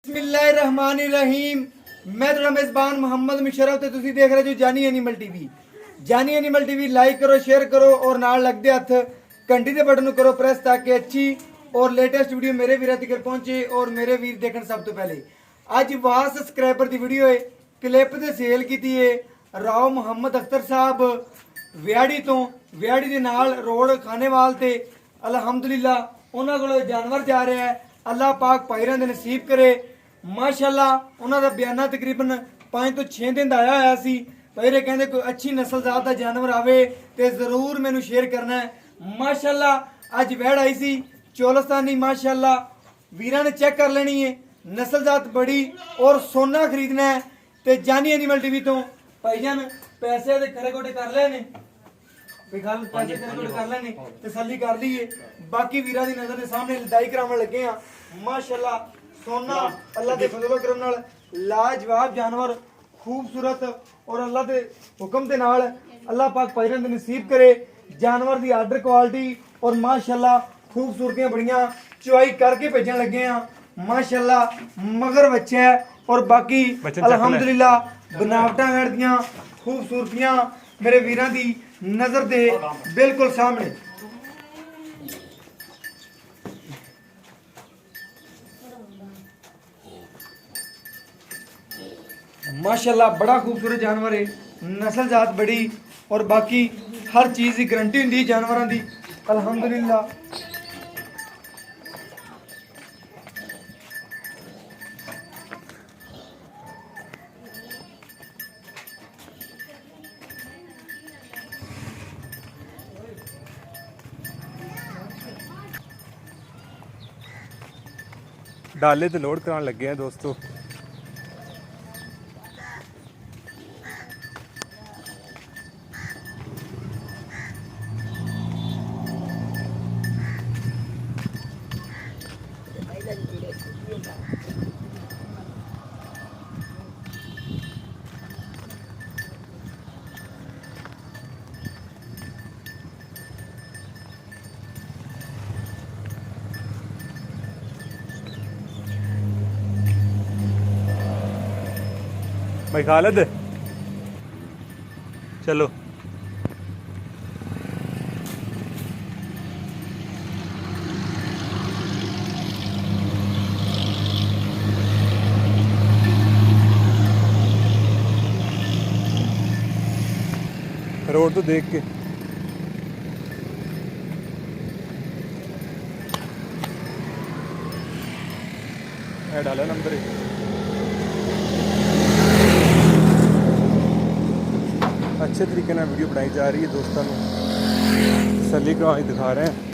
बिस्मिल्लाहिर्रहमानिर्रहीम। मैं थोड़ा मेज़बान मोहम्मद मुशर्रफ ते तुसी देख रहे जो जानी एनिमल टीवी। जानी एनिमल टीवी लाइक करो, शेयर करो और नाल लगदे हथ घंटी दे बटन करो प्रेस ताकि अच्छी और लेटेस्ट वीडियो मेरे वीर तक पहुंचे और मेरे वीर देखण सब तो पहले। अज वाह सब्सक्राइबर की वीडियो है, क्लिप ते सेल की है राव मुहम्मद अख्तर साहब विहाड़ी तो विहाड़ी दे नाल रोड खानेवाल ते अलहमदुलिल्लाह उन्हां कोल जानवर जा रहा है। अल्लाह पाक भाईरां दे नसीब करे। माशाअल्लाह उन्हां दा बयाना तकरीबन 5 तो 6 दिन दा आया होया सी। भाईरे कहंदे कोई अच्छी नस्ल जात दा जानवर आवे ते जरूर मैनू शेयर करना है। माशाअल्लाह अज वैड़ आई सी चोलस्तानी। माशाअल्लाह वीरां ने चेक कर लेनी है, नस्ल जात बड़ी और सोना खरीदना है ते जानी एनिमल टीवी तो भाईजान पैसे दे खरे गोटे कर लेने कर लेने तसल्ली कर लीए। बाकी वीरां दी नजर दे सामने लदाई करावन लगे हां। माशाअल्लाह सोना अल्लाह दे फजलो करम नाल लाजवाब जानवर खूबसूरत और अल्लाह दे हुक्म दे नाल अल्लाह पाक भाईरां दे नसीब करे। जानवर दी आर्डर क्वालिटी और माशाअल्लाह खूबसूरतियां बड़ियां चुआई करके भेजन लगे हां। माशाअल्लाह मगर बच्चा है और बाकी अल्हम्दुलिल्लाह बनावटां वैड़ दियां खूबसूरतियां मेरे वीरां दी नजर दे बिल्कुल सामने। माशाअल्लाह बड़ा खूबसूरत जानवर है, नस्ल जात बड़ी और बाकी हर चीज़ की गारंटी होंदी जानवरों की अल्हम्दुलिल्लाह। डाले तो लोड कराने लगे हैं दोस्तों। भाई खालिद चलो रोड तो देख के डाला नंबर है। अच्छे तरीके ਨਾਲ वीडियो बनाई जा रही है, दोस्तों को तसल्ली करवाई दिखा रहे हैं।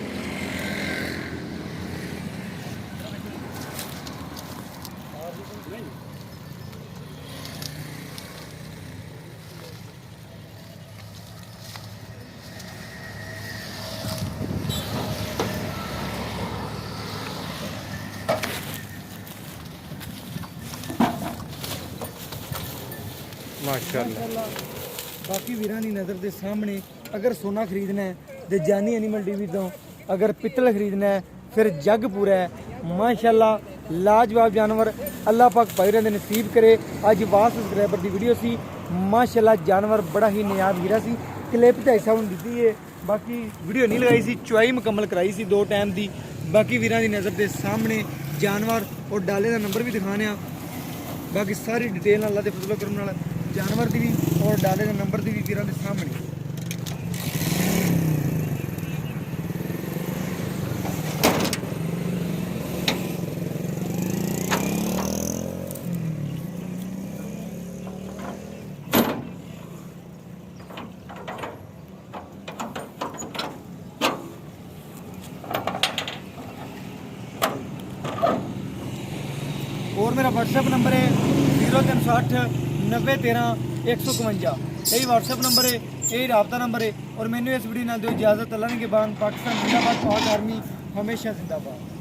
माशाअल्लाह बाकी वीरां दी नज़र के सामने अगर सोना खरीदना है तो जानी एनिमल टीवी तो, अगर पित्तल खरीदना है फिर जग पूरा है। माशाअल्लाह लाजवाब जानवर अल्लाह पाक भाईरां दे नसीब करे। अज वाह सब्सक्राइबर की वीडियो सी। माशाअल्लाह जानवर बड़ा ही नायाब हीरा सी। क्लिप तो ऐसा हुन दी है, बाकी वीडियो नहीं लगाई सी, चुआई मुकम्मल कराई सी 2 टाइम की। बाकी वीरां दी नज़र के सामने जानवर और डाले का नंबर भी दिखाने। बाकी सारी डिटेल अल्लाह के फजलो करम नाल जानवर की भी और डाले का नंबर की भी वीरां दे सामने। और मेरा व्हाट्सएप नंबर है 0360 90 13 152। यही व्हाट्सएप नंबर है, यही राबता नंबर है। और मैंने इस वीडियो ना दो इजाज़त। अल्लाह ने के बाद पाकिस्तान जिंदाबाद, पाक आर्मी हमेशा जिंदाबाद।